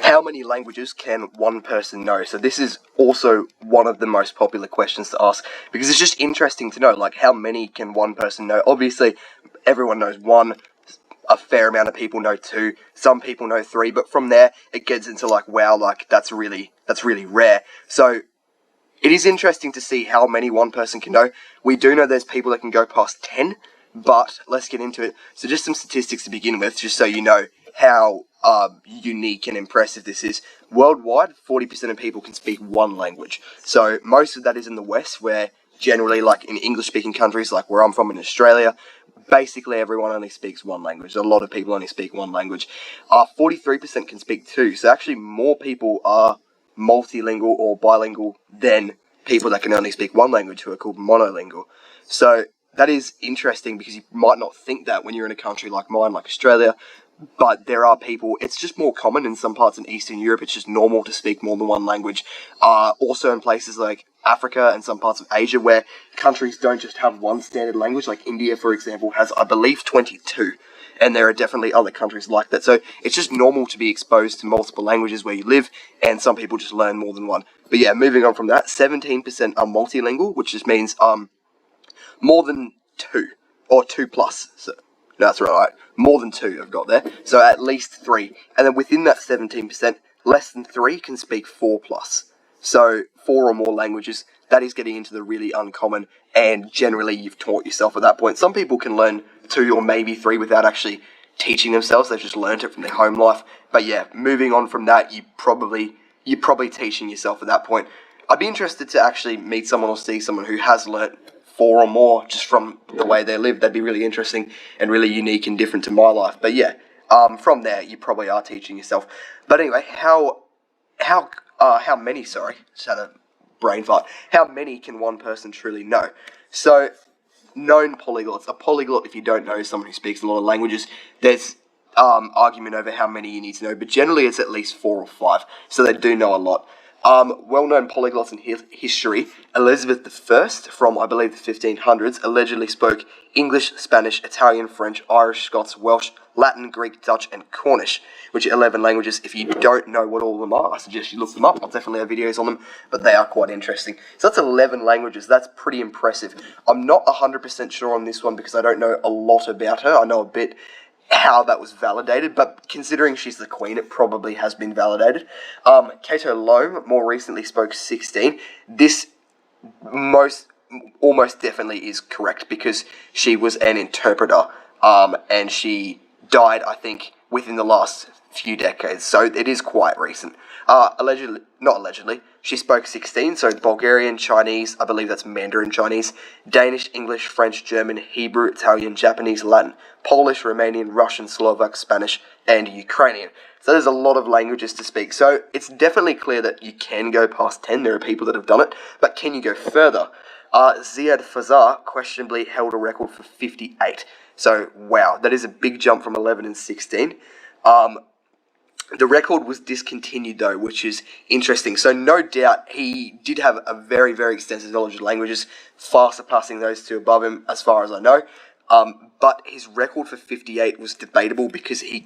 How many languages can one person know? So this is also one of the most popular questions to ask, because it's just interesting to know, like, how many can one person know? Obviously, everyone knows one, a fair amount of people know two, some people know three, but from there, it gets into, like, wow, like, that's really rare. So, it is interesting to see how many one person can know. We do know there's people that can go past 10, but let's get into it. So just some statistics to begin with, just so you know how unique and impressive this is. Worldwide, 40% of people can speak one language. So most of that is in the West, where generally, like in English-speaking countries, like where I'm from in Australia, basically everyone only speaks one language. A lot of people only speak one language. 43% can speak two. So actually more people are multilingual or bilingual than people that can only speak one language, who are called monolingual. So that is interesting, because you might not think that when you're in a country like mine, like Australia, but there are people, it's just more common in some parts in Eastern Europe, it's just normal to speak more than one language. Also in places like Africa and some parts of Asia, where countries don't just have one standard language, like India, for example, has, I believe, 22. And there are definitely other countries like that. So it's just normal to be exposed to multiple languages where you live, and some people just learn more than one. But yeah, moving on from that, 17% are multilingual, which just means more than two, or two plus. So, no, that's right. More than two I've got there. So at least three. And then within that 17%, less than three can speak 4 plus. So 4 or more languages. That is getting into the really uncommon, and generally you've taught yourself at that point. Some people can learn 2 or maybe 3 without actually teaching themselves. They've just learned it from their home life. But yeah, moving on from that, you're probably teaching yourself at that point. I'd be interested to actually meet someone or see someone who has learnt 4 or more just from the way they live. That'd be really interesting and really unique and different to my life. But yeah, from there you probably are teaching yourself. But anyway, how many? Sorry, just had a brain fart. How many can one person truly know? So, known polyglots. A polyglot, if you don't know, is someone who speaks a lot of languages. There's argument over how many you need to know, but generally it's at least 4 or 5. So they do know a lot. Well-known polyglots in history, Elizabeth I, from I believe the 1500s, allegedly spoke English, Spanish, Italian, French, Irish, Scots, Welsh, Latin, Greek, Dutch, and Cornish, which are 11 languages. If you don't know what all of them are, I suggest you look them up. I'll definitely have videos on them, but they are quite interesting. So that's 11 languages. That's pretty impressive. I'm not 100% sure on this one, because I don't know a lot about her. I know a bit how that was validated, but considering she's the queen, it probably has been validated. Cato Loam more recently spoke 16. This almost definitely is correct, because she was an interpreter, and she died, I think, within the last few decades, so it is quite recent. Not allegedly, she spoke 16, so Bulgarian, Chinese, I believe that's Mandarin Chinese, Danish, English, French, German, Hebrew, Italian, Japanese, Latin, Polish, Romanian, Russian, Slovak, Spanish, and Ukrainian. So there's a lot of languages to speak. So it's definitely clear that you can go past 10. There are people that have done it, but can you go further? Ziad Fazar questionably held a record for 58. So, wow, that is a big jump from 11 and 16. The record was discontinued, though, which is interesting. So no doubt he did have a very, very extensive knowledge of languages, far surpassing those two above him, as far as I know. But his record for 58 was debatable, because he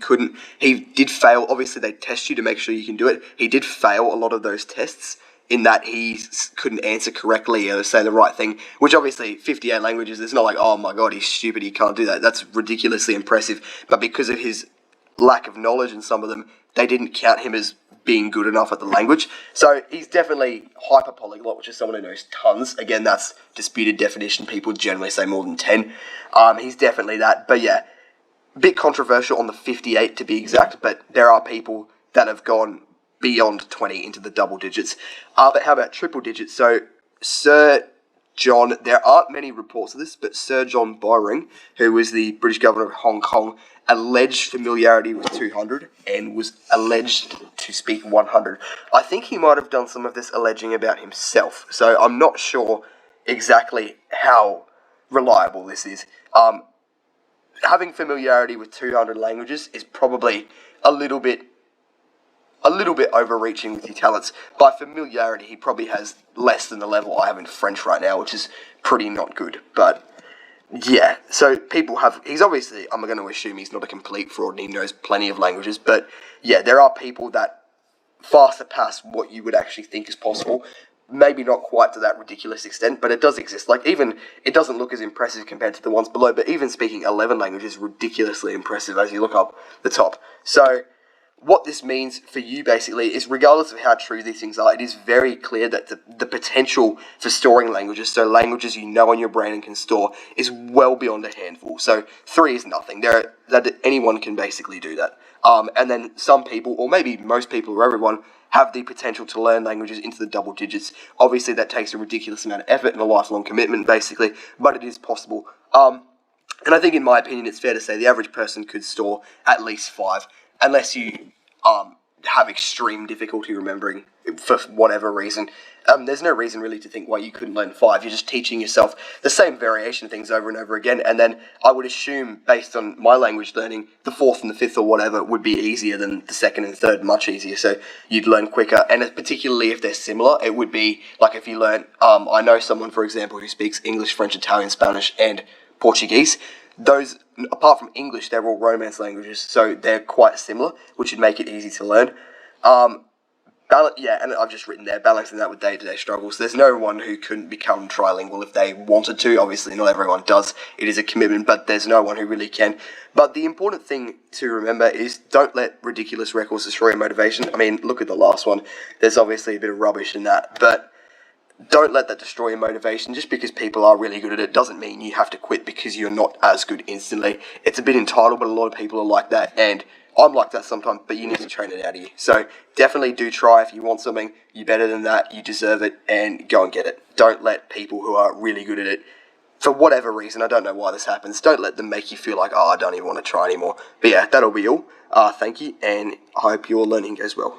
did fail. Obviously, they test you to make sure you can do it. He did fail a lot of those tests, in that he couldn't answer correctly or say the right thing, which obviously 58 languages, it's not like, oh my god, he's stupid, he can't do that. That's ridiculously impressive. But because of his lack of knowledge in some of them, they didn't count him as being good enough at the language. So he's definitely hyper polyglot, which is someone who knows tons. Again, that's disputed definition. People generally say more than 10. He's definitely that. But yeah, a bit controversial on the 58 to be exact, but there are people that have gone beyond 20 into the double digits. But how about triple digits? So Sir John, there aren't many reports of this, but Sir John Bowring, who was the British governor of Hong Kong, alleged familiarity with 200 and was alleged to speak 100. I think he might have done some of this alleging about himself, so I'm not sure exactly how reliable this is. Having familiarity with 200 languages is probably a little bit overreaching with your talents. By familiarity, he probably has less than the level I have in French right now, which is pretty not good. But yeah, so he's obviously, I'm going to assume he's not a complete fraud and he knows plenty of languages, but yeah, there are people that far surpass what you would actually think is possible. Maybe not quite to that ridiculous extent, but it does exist. Like, even, it doesn't look as impressive compared to the ones below, but even speaking 11 languages is ridiculously impressive as you look up the top. So, what this means for you, basically, is regardless of how true these things are, it is very clear that the potential for storing languages, so languages you know in your brain and can store, is well beyond a handful. So, 3 is nothing. That anyone can basically do that. And then some people, or maybe most people or everyone, have the potential to learn languages into the double digits. Obviously, that takes a ridiculous amount of effort and a lifelong commitment, basically, but it is possible. And I think, in my opinion, it's fair to say the average person could store at least 5, unless you have extreme difficulty remembering for whatever reason. There's no reason really to think why you couldn't learn 5. You're just teaching yourself the same variation of things over and over again, and then I would assume, based on my language learning, the 4th and the 5th or whatever would be easier than the 2nd and 3rd, much easier, so you'd learn quicker, and particularly if they're similar, it would be like if you learn, I know someone, for example, who speaks English, French, Italian, Spanish, and Portuguese. Those, apart from English, they're all Romance languages, so they're quite similar, which would make it easy to learn. And I've just written there, balancing that with day-to-day struggles. There's no one who couldn't become trilingual if they wanted to. Obviously, not everyone does. It is a commitment, but there's no one who really can. But the important thing to remember is don't let ridiculous records destroy your motivation. I mean, look at the last one. There's obviously a bit of rubbish in that, but don't let that destroy your motivation. Just because people are really good at it doesn't mean you have to quit because you're not as good instantly. It's a bit entitled, but a lot of people are like that, and I'm like that sometimes, but you need to train it out of you. So definitely do try. If you want something, you're better than that, you deserve it, and go and get it. Don't let people who are really good at it, for whatever reason, I don't know why this happens, don't let them make you feel like, oh, I don't even want to try anymore. But yeah, that'll be all. Thank you, and I hope your learning goes well.